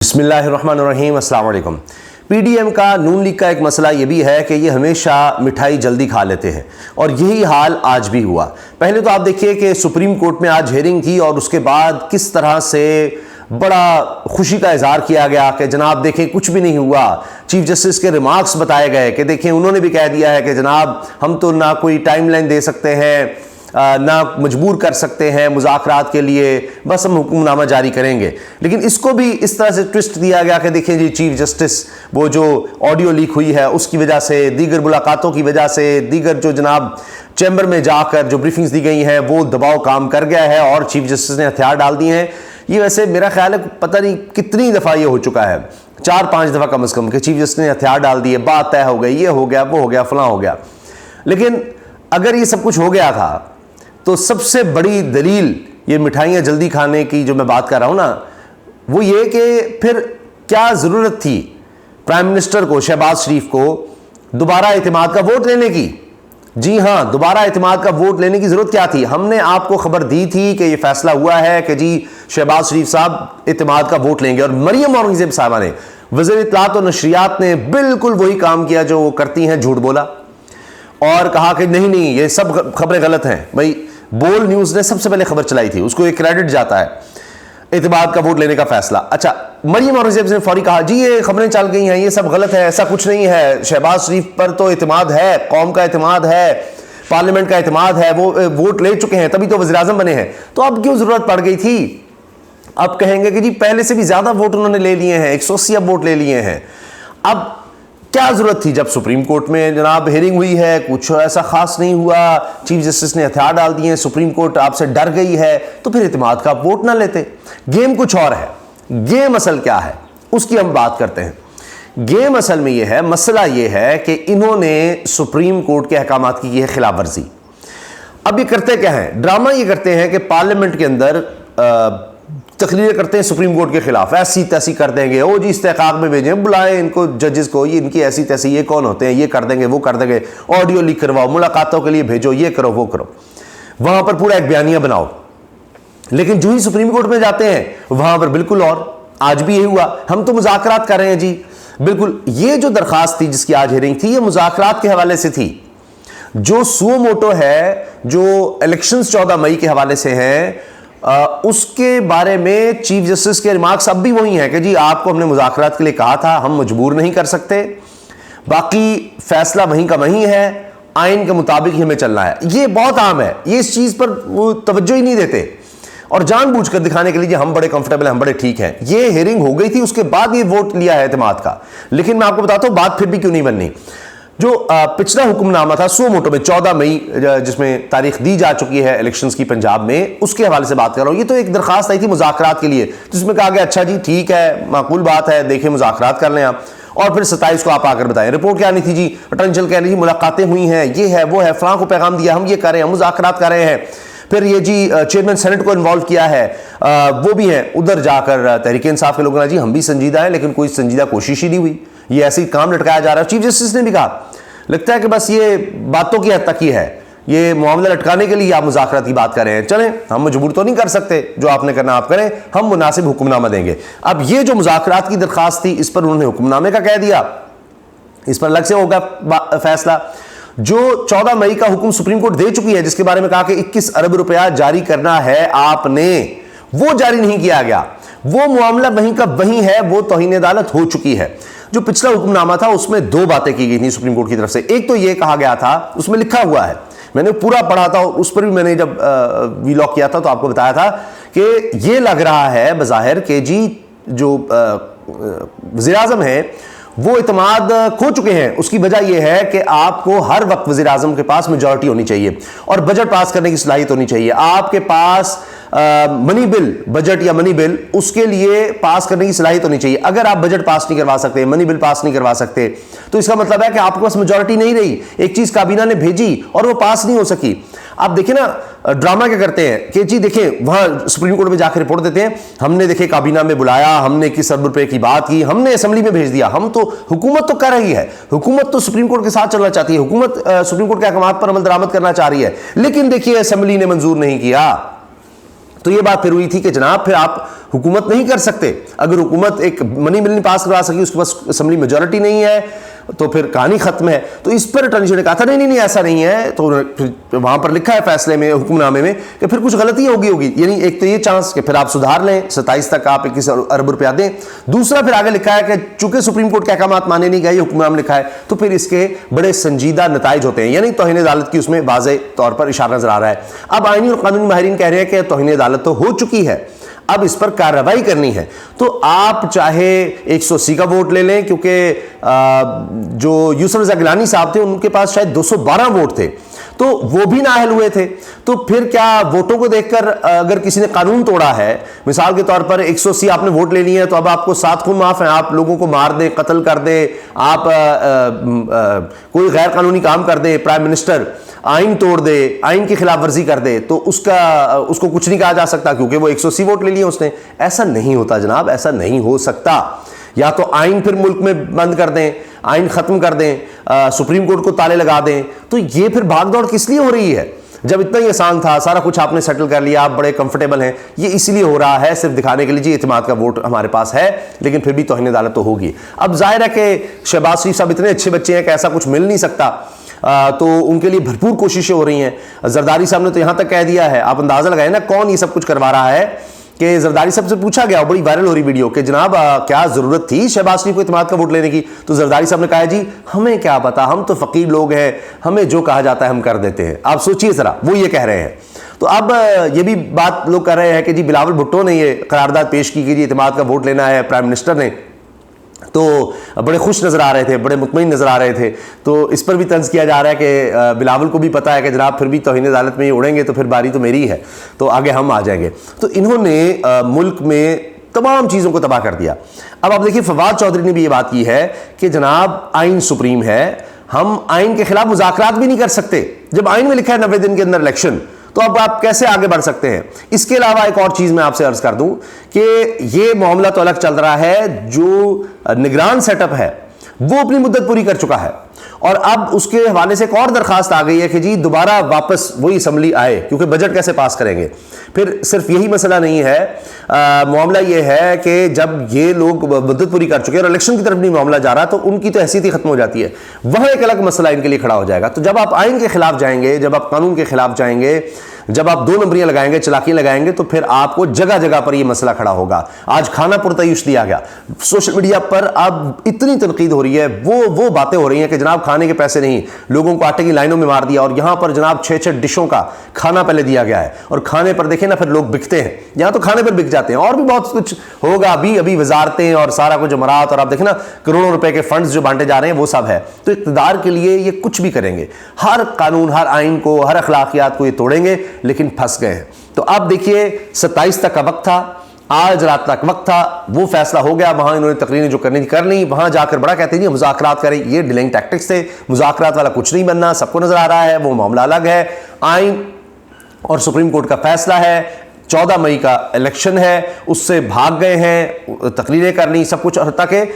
बिस्मिल्लाहिर्रहमानिर्रहीम, अस्सलाम वालेकुम। पीडीएम का नून लीग का एक मसला ये भी है कि ये हमेशा मिठाई जल्दी खा लेते हैं और यही हाल आज भी हुआ। पहले तो आप देखिए कि सुप्रीम कोर्ट में आज हेयरिंग थी और उसके बाद किस तरह से बड़ा खुशी का इजहार किया गया कि जनाब देखें कुछ भी नहीं हुआ। चीफ जस्टिस के रिमार्क्स बताए गए कि देखें उन्होंने भी कह दिया है कि जनाब हम तो ना कोई टाइमलाइन दे सकते हैं ना मजबूर कर सकते हैं मुज़ाकरात के लिए, बस हम हुक्मनामा जारी करेंगे। लेकिन इसको भी इस तरह से ट्विस्ट दिया गया कि देखिए जी चीफ जस्टिस वो जो ऑडियो लीक हुई है उसकी वजह से, दीगर मुलाकातों की वजह से, दीगर जो जनाब चैम्बर में जाकर जो ब्रीफिंग्स दी गई हैं वो दबाव काम कर गया है और चीफ जस्टिस ने हथियार डाल दिए हैं। ये वैसे मेरा ख्याल है पता नहीं कितनी दफ़ा ये हो चुका है, 4-5 दफ़ा कम से कम कि चीफ जस्टिस ने हथियार डाल दिए, बात तय हो गई, ये हो गया, वो हो गया, फलां हो गया। लेकिन अगर ये सब कुछ हो गया था तो सबसे बड़ी दलील ये मिठाइयाँ जल्दी खाने की जो मैं बात कर रहा हूँ ना, वो ये कि फिर क्या ज़रूरत थी प्राइम मिनिस्टर को, शहबाज शरीफ को दोबारा एतमाद का वोट लेने की। जी हाँ, दोबारा एतमाद का वोट लेने की ज़रूरत क्या थी? हमने आपको खबर दी थी कि ये फैसला हुआ है कि जी शहबाज शरीफ साहब एतमाद का वोट लेंगे और मरियम औरंगज़ेब साहबा ने, वज़ीर इत्तलात और नशरियात ने बिल्कुल वही काम किया जो वो करती हैं, झूठ बोला और कहा कि नहीं नहीं ये सब खबरें गलत हैं। भाई बोल न्यूज़ ने सबसे पहले खबर चलाई थी, उसको एक क्रेडिट जाता है एतमाद का वोट लेने का फैसला। अच्छा, मरियम औरंगज़ेब ने फौरी कहा जी ये खबरें चल गई हैं, ये सब गलत है, ऐसा कुछ नहीं है, शहबाज शरीफ पर तो एतमाद है, कौम का एतमाद है, पार्लियामेंट का एतमाद है, वो वोट ले चुके हैं तभी तो वज़ीर आज़म बने हैं, तो अब क्यों ज़रूरत पड़ गई थी? अब कहेंगे कि जी पहले से भी ज़्यादा वोट उन्होंने ले लिए हैं, 180 अब वोट ले लिए हैं। अब क्या जरूरत थी? जब सुप्रीम कोर्ट में जनाब हेयरिंग हुई है, कुछ ऐसा खास नहीं हुआ, चीफ जस्टिस ने हथियार डाल दिए, सुप्रीम कोर्ट आपसे डर गई है, तो फिर इत्तेमाद का वोट ना लेते। गेम कुछ और है। गेम असल क्या है उसकी हम बात करते हैं। गेम असल में यह है, मसला यह है कि इन्होंने सुप्रीम कोर्ट के अहकाम की की है खिलाफ वर्जी। अब ये करते क्या है? ड्रामा ये करते हैं कि पार्लियामेंट के अंदर तकरीरें करते हैं सुप्रीम कोर्ट के खिलाफ, ऐसी तैसी कर देंगे, ओ जी इस्तेकाक में भेजें, बुलाएं इनको जजेस को, ये इनकी ऐसी तैसी, ये कौन होते हैं, ये कर देंगे, वो कर देंगे, ऑडियो लीक करवाओ, मुलाकातों के लिए भेजो, ये करो, वो करो, वहां पर पूरा एक बयानिया बनाओ। लेकिन जो ही सुप्रीम कोर्ट में जाते हैं वहां पर बिल्कुल और, आज भी यही हुआ, हम तो मुज़ाकरात कर रहे हैं जी। बिल्कुल ये जो दरखास्त थी जिसकी आज हियरिंग थी, ये मुज़ाकरात के हवाले से थी। जो सुओ मोटो है, जो इलेक्शंस 14 मई के हवाले से हैं, उसके बारे में चीफ जस्टिस के रिमार्क्स अब भी वही हैं कि जी आपको हमने मुज़ाकरात के लिए कहा था, हम मजबूर नहीं कर सकते, बाकी फैसला वहीं का वहीं है, आइन के मुताबिक ही हमें चलना है। ये बहुत आम है, ये इस चीज़ पर वो तवज्जो ही नहीं देते और जानबूझकर दिखाने के लिए हम बड़े कंफर्टेबल हैं, हम बड़े ठीक हैं। ये हेयरिंग हो गई थी, उसके बाद ये वोट लिया है एतमाद का। लेकिन मैं आपको बताता हूँ बात फिर भी क्यों नहीं बननी। जो पिछला हुक्मनामा था सुओ मोटो में 14 मई जिसमें तारीख दी जा चुकी है इलेक्शंस की पंजाब में, उसके हवाले से बात कर रहा हूं। ये तो एक दरखास्त आई थी मुज़ाकरात के लिए, जिसमें कहा गया अच्छा जी ठीक है, माकूल बात है, देखें मुज़ाकरात कर लें आप, और फिर 27 को आप आकर बताएं। रिपोर्ट क्या आनी थी जी? अटेंशन कह रही मुलाकातें हुई हैं, ये है वो है, फलां को पैगाम दिया, हम ये कर रहे हैं, मुज़ाकरात कर रहे हैं। फिर ये जी चेयरमैन सेनेट को इन्वॉल्व किया है, वो भी हैं उधर जाकर तहरीक इंसाफ के लोगों ने जी हम भी संजीदा हैं, लेकिन कोई संजीदा कोशिश ही नहीं हुई, ये ऐसे ही काम लटकाया जा रहा है। चीफ जस्टिस ने भी कहा लगता है कि बस ये बातों की हद तक ही है, ये मामला लटकाने के लिए आप मुज़ाकरात की बात कर रहे हैं, चलें हम मजबूर तो नहीं कर सकते, जो आपने करना आप करें, हम मुनासिब हुक्मनामा देंगे। अब ये जो मुज़ाकरात की दरखास्त थी इस पर उन्होंने हुक्मनामे का कह दिया, इस पर अलग से होगा फैसला। जो 14 मई का हुक्म सुप्रीम कोर्ट दे चुकी है, जिसके बारे में कहा कि 21 अरब रुपया जारी करना है आपने, वो जारी नहीं किया गया, वो मामला वहीं का वहीं है, वो तौहीन अदालत हो चुकी है। जो पिछला हुक्मनामा था उसमें दो बातें की गई थी सुप्रीम कोर्ट की तरफ से। एक तो ये कहा गया था, उसमें लिखा हुआ है, मैंने पूरा पढ़ा था, उस पर भी मैंने जब वीलॉग किया था तो आपको बताया था कि ये लग रहा है बज़ाहिर कि जी जो वज़ीर आज़म है वो इत्तेमाद खो चुके हैं। उसकी वजह यह है कि आपको हर वक्त वज़ीर आज़म के पास मेजॉरिटी होनी चाहिए और बजट पास करने की सलाहियत होनी चाहिए। आपके पास मनी बिल, बजट या मनी बिल, उसके लिए पास करने की सलाहियत होनी चाहिए। अगर आप बजट पास नहीं करवा सकते, मनी बिल पास नहीं करवा सकते, तो इसका मतलब है कि आपके पास मेजॉरिटी नहीं रही। एक चीज काबीना ने भेजी और वो पास नहीं हो सकी। आप देखिए ना, ड्रामा क्या करते हैं कि जी देखें वहां सुप्रीम कोर्ट में जाकर रिपोर्ट देते हैं, हमने देखे काबीना में बुलाया, हमने 21 अरब रुपए की बात की, हमने असेंबली में भेज दिया। हम तो, हुकूमत तो कर रही है, हुकूमत तो सुप्रीम कोर्ट के साथ चलना चाहती है, हुकूमत सुप्रीम कोर्ट के अहकाम पर अमल दरामद करना चाह रही है, लेकिन देखिए असेंबली ने मंजूर नहीं किया। तो ये बात फिर हुई थी कि जनाब फिर आप हुकूमत नहीं कर सकते। अगर हुकूमत एक मनी बिल नहीं पास करवा सकी, उसके पास असेंबली मेजॉरिटी नहीं है, तो फिर कहानी खत्म है। तो इस पर अटॉर्नी जनरल ने कहा था नहीं ऐसा नहीं है। तो फिर वहां पर लिखा है फैसले में, हुक्मनामे में, कि फिर कुछ गलती होगी। यानी एक तो ये चांस कि फिर आप सुधार लें, 27 तक आप 21 अरब रुपया दें। दूसरा फिर आगे लिखा है कि चूंकि सुप्रीम कोर्ट के अहकामात माने नहीं गए, ये हुक्मनामा लिखा है, तो फिर इसके बड़े संजीदा नताइज होते हैं। यानी तौहीन अदालत की उसमें वाज़े तौर पर इशारा नजर आ रहा है। अब आईनी और कानूनी माहिरीन कह रहे हैं कि तौहीन अदालत तो हो चुकी है, अब इस पर कार्रवाई करनी है। तो आप चाहे 180 का वोट ले लें, क्योंकि जो यूसुफ रज़ा गिलानी साहब थे उनके पास शायद 212 वोट थे, तो वो भी नाअहल हुए थे। तो फिर क्या वोटों को देखकर अगर किसी ने कानून तोड़ा है, मिसाल के तौर पर 180 आपने वोट ले लिए हैं, तो अब आपको 7 खून माफ है, आप लोगों को मार दें, कत्ल कर दें, आप कोई गैर कानूनी काम कर दें, प्राइम मिनिस्टर आइन तोड़ दे, आइन की खिलाफ वर्जी कर दे, तो उसको कुछ नहीं कहा जा सकता, क्योंकि वो 180 वोट ले लिए उसने। ऐसा नहीं होता जनाब, ऐसा नहीं हो सकता। या तो आइन फिर मुल्क में बंद कर दें, आइन खत्म कर दें, सुप्रीम कोर्ट को ताले लगा दें। तो ये फिर भागदौड़ किस लिए हो रही है, जब इतना ही आसान था, सारा कुछ आपने सेटल कर लिया, आप बड़े कंफर्टेबल हैं। ये इसलिए हो रहा है सिर्फ दिखाने के लिए जी इत्मीनान का वोट हमारे पास है, लेकिन फिर भी तौहीन अदालत तो होगी। अब जाहिर है कि शहबाज शरीफ साहब इतने अच्छे बच्चे हैं कि ऐसा कुछ मिल नहीं सकता, तो उनके लिए भरपूर कोशिशें हो रही हैं। जरदारी साहब ने तो यहां तक कह दिया है, आप अंदाजा लगाए ना कौन ये सब कुछ करवा रहा है, कि जरदारी साहब से पूछा गया, बड़ी वायरल हो रही वीडियो, कि जनाब क्या जरूरत थी शहबाज शरीफ को इत्मीनान का वोट लेने की? तो जरदारी साहब ने कहा जी हमें क्या पता, हम तो फकीर लोग हैं, हमें जो कहा जाता है हम कर देते हैं। आप सोचिए जरा, वो ये कह रहे हैं। तो अब ये भी बात लोग कर रहे हैं कि जी बिलावल भुट्टो ने ये करारदाद पेश की कि जी इत्मीनान का वोट लेना है प्राइम मिनिस्टर ने, तो बड़े खुश नजर आ रहे थे, बड़े मुतमईन नजर आ रहे थे। तो इस पर भी तंज किया जा रहा है कि बिलावल को भी पता है कि जनाब फिर भी तौहीन अदालत में ये उड़ेंगे तो फिर बारी तो मेरी है, तो आगे हम आ जाएंगे। तो इन्होंने मुल्क में तमाम चीज़ों को तबाह कर दिया। अब आप देखिए फवाद चौधरी ने भी ये बात की है कि जनाब आइन सुप्रीम है, हम आइन के खिलाफ मुज़ाकरात भी नहीं कर सकते। जब आइन में लिखा है 90 दिन के अंदर इलेक्शन, तो अब आप कैसे आगे बढ़ सकते हैं? इसके अलावा एक और चीज मैं आपसे अर्ज कर दूं कि ये मामला तो अलग चल रहा है, जो निगरान सेटअप है वो अपनी मुद्दत पूरी कर चुका है, और अब उसके हवाले से एक और दरखास्त आ गई है कि जी दोबारा वापस वही असम्बली आए, क्योंकि बजट कैसे पास करेंगे। फिर सिर्फ यही मसला नहीं है, मामला ये है कि जब ये लोग मुद्दत पूरी कर चुके हैं और इलेक्शन की तरफ नहीं मामला जा रहा, तो उनकी तो हैसियत ही खत्म हो जाती है, वह एक अलग मसला इनके लिए खड़ा हो जाएगा। तो जब आप आइन के खिलाफ जाएंगे, जब आप कानून के खिलाफ जाएंगे, जब आप 2 नंबरियां लगाएंगे, चालाकियां लगाएंगे, तो फिर आपको जगह जगह पर यह मसला खड़ा होगा। आज खाना पुरतयूश दिया गया, सोशल मीडिया पर अब इतनी तनकीद हो रही है, वो बातें हो रही हैं कि जनाब खाने के पैसे नहीं, लोगों को आटे की लाइनों में मार दिया, और यहां पर जनाब 6-6 डिशों का खाना पहले दिया गया है, और खाने पर देखें ना फिर लोग बिकते हैं, यहां तो खाने पर बिक जाते हैं। और भी बहुत कुछ होगा, अभी वजारतें और सारा कुछ जमरात, और आप देखें ना करोड़ों रुपए के फंड्स जो बांटे जा रहे हैं, वो सब है। तो इक़्तिदार के लिए ये कुछ भी करेंगे, हर कानून, हर आइन को, हर अखलाकियात को ये तोड़ेंगे, लेकिन फंस गए हैं। तो अब देखिए 27 तक का वक्त था, आज रात तक वक्त था, वो फैसला हो गया। वहां इन्होंने तकरीरें जो करनी थी कर ली, वहां जाकर बड़ा कहते हैं मुज़ाकरात करें, ये डिलेइंग टैक्टिक्स थे, मुज़ाकरात वाला कुछ नहीं बनना, सबको नजर आ रहा है, वो मामला अलग है। आइन और सुप्रीम कोर्ट का फैसला है, 14 मई का इलेक्शन है, उससे भाग गए हैं, तकरीरें करनी सब कुछ। और तक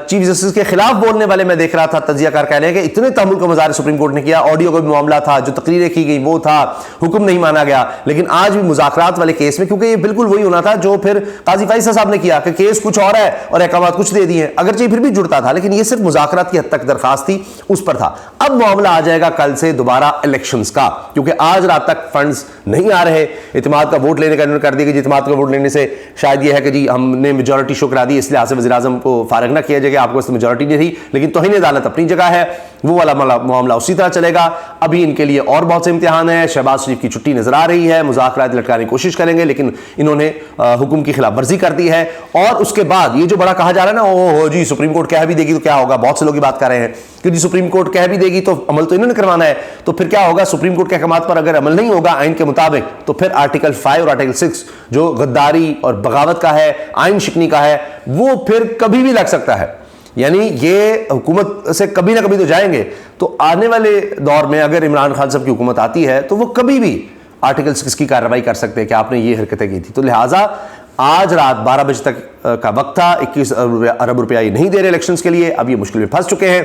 चीफ जस्टिस के खिलाफ बोलने वाले मैं देख रहा था तजियाकार कह रहे हैं कि इतने तहमुल का मुजाहरा सुप्रीम कोर्ट ने किया, ऑडियो का भी मामला था, जो तकरीरें की गई वो था, हुक्म नहीं माना गया। लेकिन आज भी मुज़ाकरात वाले केस में, क्योंकि ये बिल्कुल वही होना था जो फिर काजी फैसल साहब ने किया कि केस कुछ और है और अहकामात कुछ दे दिए, अगरचे फिर भी जुड़ता था, लेकिन ये सिर्फ मुज़ाकरात की हद तक दरखास्त थी, उस पर था। अब मामला आ जाएगा कल से दोबारा इलेक्शंस का, क्योंकि आज रात तक फंड्स नहीं आ रहे। इत्मीनान का वोट लेने का इन्होंने कर दिया कि इत्मीनान का वोट लेने से शायद ये है कि जी हमने मेजॉरिटी शो करा दी, इसलिए आज से वज़ीर आज़म को फारिग ना किया जाएगा, आपको मेजॉरिटी नहीं थी। लेकिन तौहीन अदालत अपनी जगह है, वो वाला मामला उसी तरह चलेगा। अभी इनके लिए और बहुत से इम्तिहान है, शहबाज शरीफ की छुट्टी नजर आ रही है, मुज़ाकरात लटकाने की कोशिश करेंगे, लेकिन इन्होंने हुक्म की खिलाफ वर्जी कर दी है। और उसके बाद ये जो बड़ा कहा जा रहा है ना, ओहो जी सुप्रीम कोर्ट कह भी देगी तो क्या होगा, बहुत से लोग बात कर रहे हैं कि जी सुप्रीम कोर्ट कह भी देगी तो अमल तो इन्होंने करवाना है, तो फिर क्या होगा, सुप्रीम कोर्ट के अहकामात पर अगर अमल नहीं होगा आइन के मुताबिक, तो फिर आर्टिकल 5 और आर्टिकल 6 जो गद्दारी और बगावत का है, आइन शिकनी का है, वो फिर कभी भी लग सकता है। यानी ये हुकूमत से कभी ना कभी तो जाएंगे। तो आने वाले दौर में अगर इमरान खान साहब की हुकूमत आती है तो वो कभी भी आर्टिकल 6 की कार्रवाई कर सकते हैं कि आपने ये हरकतें की थी। तो लिहाजा आज रात 12 बजे तक का वक्त था, 21 अरब रुपया ये नहीं दे रहे इलेक्शंस के लिए, अब ये मुश्किल में फंस चुके हैं।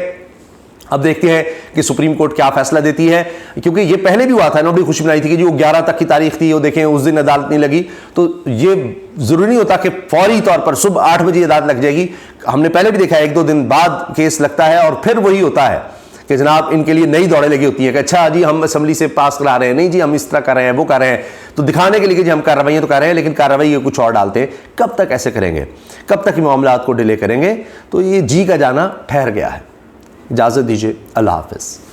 अब देखते हैं कि सुप्रीम कोर्ट क्या फैसला देती है, क्योंकि ये पहले भी हुआ था ना, बड़ी खुशी मनाई थी कि जो 11 तक की तारीख थी वो देखें उस दिन अदालत नहीं लगी, तो ये जरूरी नहीं होता कि फौरी तौर पर सुबह 8 बजे अदालत लग जाएगी। हमने पहले भी देखा है 1-2 दिन बाद केस लगता है और फिर वही होता है कि जनाब इनके लिए नई दौड़ें लगी होती है कि अच्छा जी हम असेंबली से पास करा रहे हैं, नहीं जी हम इस तरह कर रहे हैं, वो कर रहे हैं, तो दिखाने के लिए कि जी हम कार्रवाइयाँ तो कर रहे हैं लेकिन कार्रवाई ये कुछ और डालते हैं। कब तक ऐसे करेंगे, कब तक मामलात को डिले करेंगे? तो ये जी का जाना ठहर गया है। इजाज़त दीजिए, अल्लाह हाफ़िज़।